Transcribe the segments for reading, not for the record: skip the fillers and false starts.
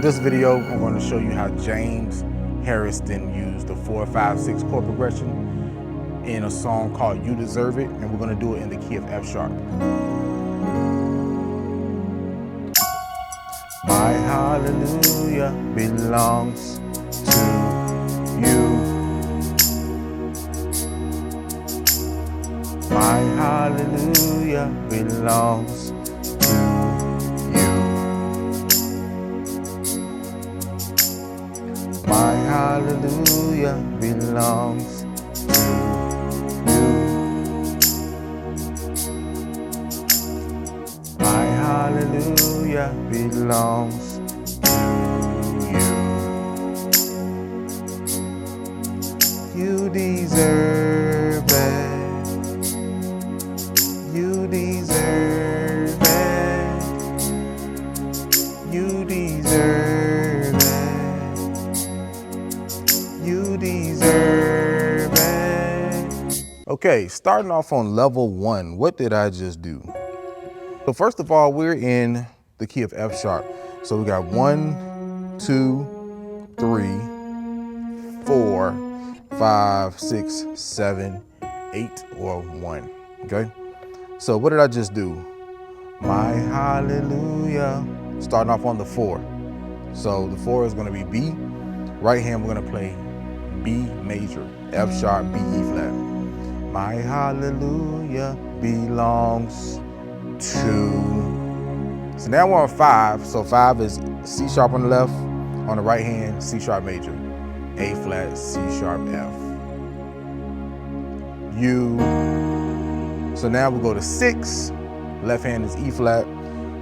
this video, I'm going to show you how James Hairston used the 4-5-6 chord progression in a song called You Deserve It, and we're going to do it in the key of F sharp. My hallelujah belongs to you. My hallelujah belongs to you. My hallelujah belongs to you. My hallelujah belongs to you. You deserve it. You deserve it. You deserve it. You deserve it. Okay, starting off on level 1, what did I just do? So first of all, we're in the key of F sharp. So we got 1, 2, 3, 4, 5, 6, 7, 8, or 1, okay? So what did I just do? My hallelujah. Starting off on the 4. So the 4 is gonna be B. Right hand, we're gonna play B major, F sharp, B, E flat. My hallelujah belongs to. So now we're on 5. So 5 is C sharp on the left, on the right hand, C sharp major, A flat, C sharp, F. You. So now we'll go to 6. Left hand is E flat,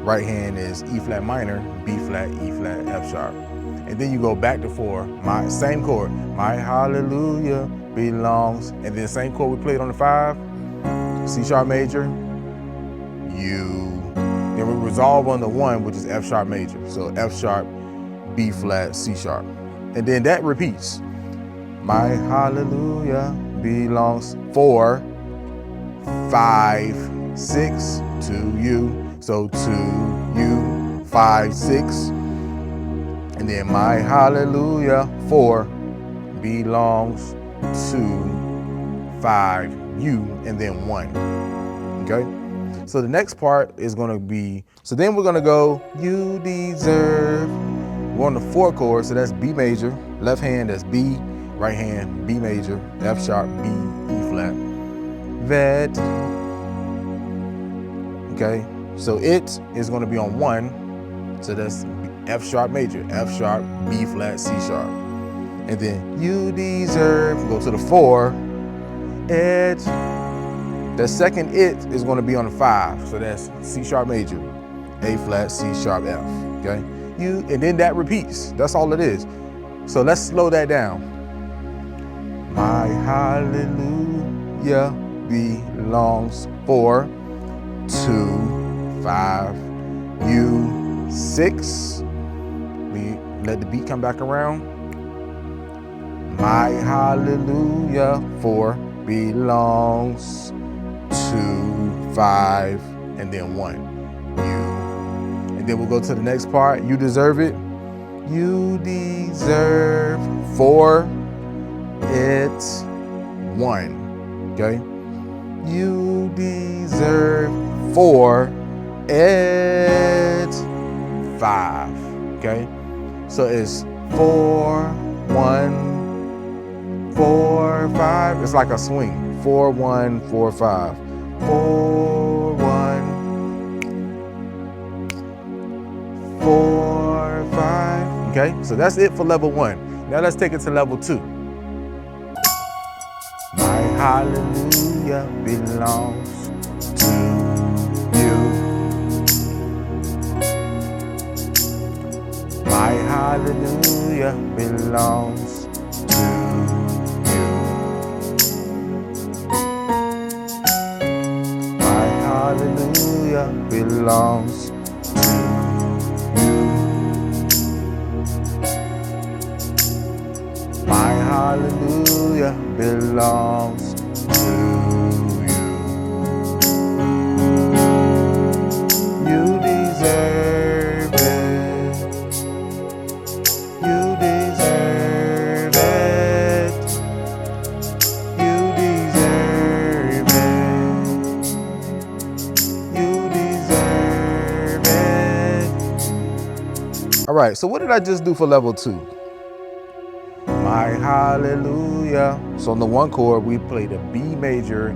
right hand is E flat minor, B flat, E flat, F sharp. And then you go back to 4, my same chord. My hallelujah belongs, and then same chord we played on the 5, C sharp major, you. Then we resolve on the 1, which is F sharp major. So F sharp, B flat, C sharp. And then that repeats. My hallelujah belongs 4, 5, 6 to you. So to you, 5, 6. And then my hallelujah 4 belongs to 5, you, and then 1. Okay? So the next part is gonna be, so then we're gonna go, you deserve. We're on the 4 chord, so that's B major. Left hand, that's B. Right hand, B major, F sharp, B, E flat. Vet. Okay, so it is gonna be on 1. So that's F sharp major, F sharp, B flat, C sharp. And then you deserve, go to the 4. It. The second it is gonna be on the 5. So that's C sharp major, A flat, C sharp, F, okay? You, and then that repeats, that's all it is. So let's slow that down. My hallelujah belongs 4, 2, 5, you, 6. We let the beat come back around. My hallelujah 4 belongs to 5, and then 1, you. And then we'll go to the next part, you deserve it. You deserve 4, it's 1, okay? You deserve 4, it's 5, okay? So it's 4, 1, 4, 5. It's like a swing. 4, 1, 4, 5. 4, 1, 4, 5. Okay, so that's it for level 1. Now let's take it to level 2. My hallelujah belongs to you. My hallelujah belongs to you. My hallelujah belongs to you. My hallelujah belongs to you. You deserve it. All right, so what did I just do for level 2? My hallelujah. So on the 1 chord, we played a B major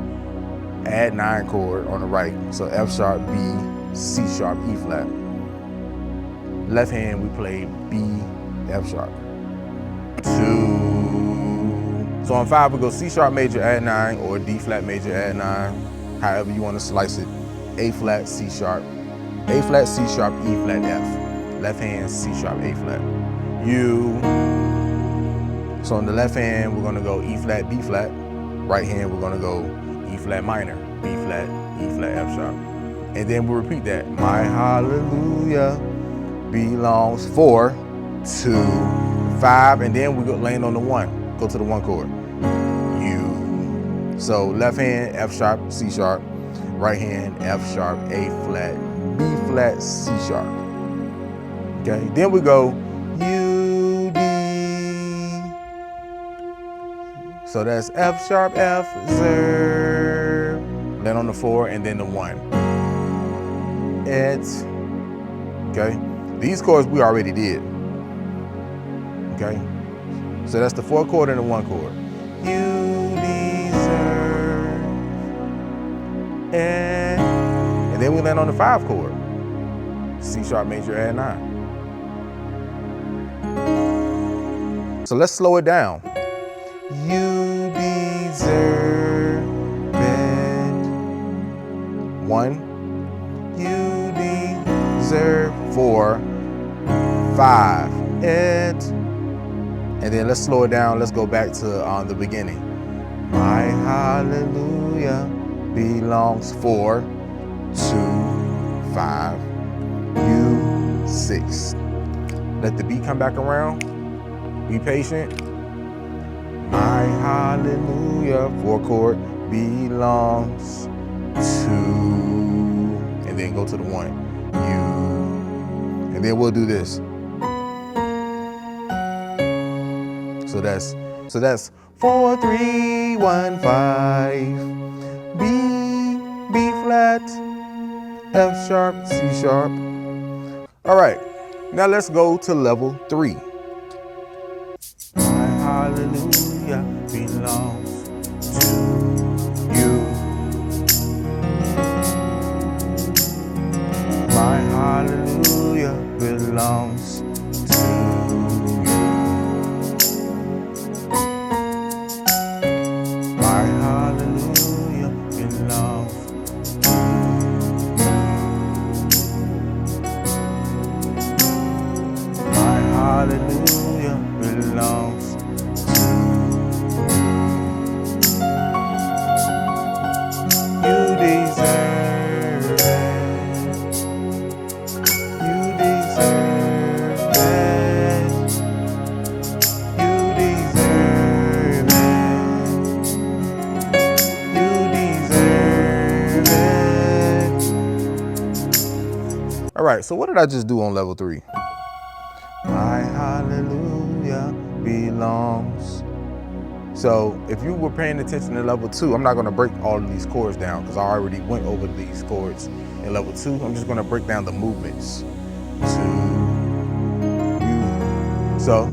add 9 chord on the right. So F sharp, B, C sharp, E flat. Left hand, we played B, F sharp. 2. So on 5, we go C sharp major add 9 or D flat major add 9. However you want to slice it. A flat, C sharp, A flat, C sharp, E flat, F. Left hand, C sharp, A flat. U. So on the left hand, we're gonna go E flat, B flat. Right hand, we're gonna go E flat minor, B flat, E flat, F sharp. And then we'll repeat that. My hallelujah belongs 4 to 5, and then we go land on the 1. Go to the 1 chord. U. So left hand, F sharp, C sharp. Right hand, F sharp, A flat, B flat, C sharp. Okay, then we go U, D. So that's F sharp, F, zero. Land on the 4 and then the 1. It's, okay. These chords we already did. Okay, so that's the 4 chord and the 1 chord. You deserve, and then we land on the 5 chord. C sharp major add 9. So let's slow it down. You deserve it. 1. You deserve 4, 5. It. And then let's slow it down. Let's go back to the beginning. My hallelujah belongs 4 to 5. You 6. Let the beat come back around. Be patient. My hallelujah 4 chord belongs to, and then go to the 1. You. And then we'll do this. So that's 4, 3, 1, 5. B flat, F sharp, C sharp. All right, now let's go to level 3. My hallelujah belongs to you. My hallelujah belongs to you. My hallelujah belongs to you. My hallelujah belongs to you. You deserve it. You deserve it. You deserve it. You deserve it. All right, so what did I just do on level 3? My hallelujah belongs. So if you were paying attention to level 2, I'm not gonna break all of these chords down because I already went over these chords in level 2. I'm just gonna break down the movements to you. So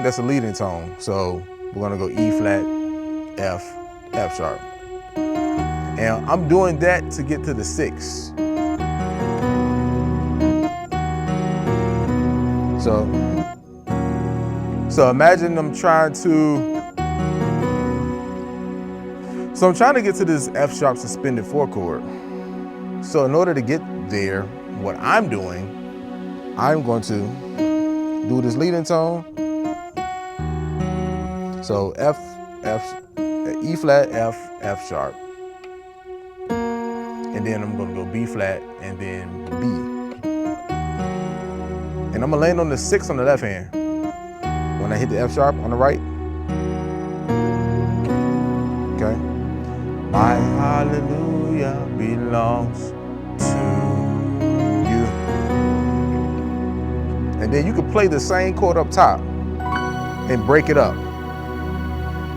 that's a leading tone. So we're gonna go E flat, F, F sharp. And I'm doing that to get to the 6. So imagine I'm trying to get to this F sharp suspended 4 chord. So in order to get there, what I'm doing, I'm going to do this leading tone. So F, E flat, F, F sharp. And then I'm gonna go B flat and then B. And I'm gonna land on the 6 on the left hand. When I hit the F sharp on the right. Okay. My hallelujah belongs to you. And then you can play the same chord up top and break it up.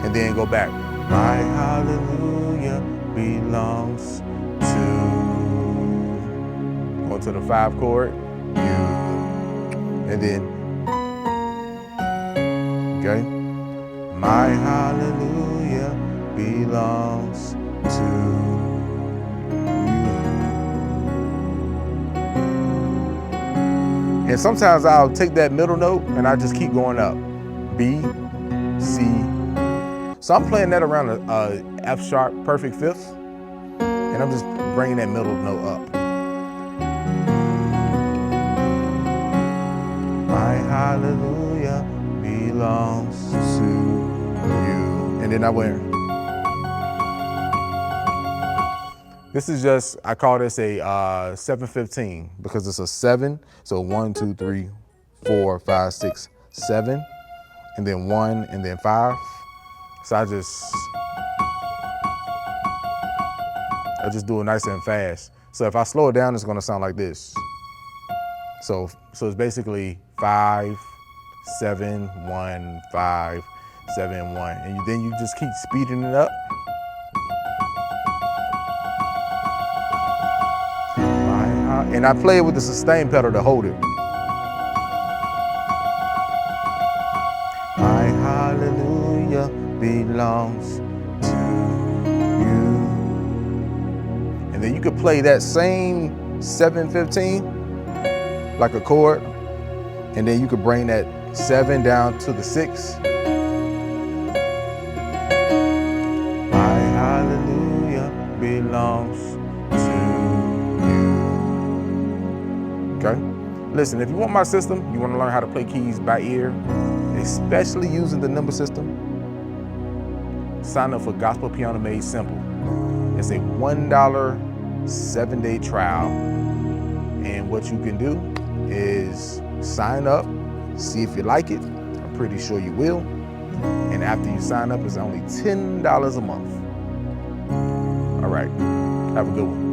And then go back. My hallelujah belongs to, go to the 5 chord, you. And then, okay? My hallelujah belongs to you. And sometimes I'll take that middle note and I just keep going up. B, C. So I'm playing that around a F sharp perfect fifth, and I'm just bringing that middle note up. My hallelujah belongs to you. And then I went. This is just, I call this a 7/15 because it's a 7. So 1, 2, 3, 4, 5, 6, 7, and then 1, and then 5. So I just do it nice and fast. So if I slow it down, it's gonna sound like this. So it's basically 5, 7, 1, 5, 7, 1, and then you just keep speeding it up. And I play it with the sustain pedal to hold it. My hallelujah belongs to you. And then you could play that same 7/15 like a chord, and then you could bring that 7 down to the 6. My hallelujah belongs to you. Okay? Listen, if you want my system, you want to learn how to play keys by ear, especially using the number system, sign up for Gospel Piano Made Simple. It's a $1 7-day trial. And what you can do is sign up, see if you like it. I'm pretty sure you will. And after you sign up, it's only $10 a month. All right, have a good one.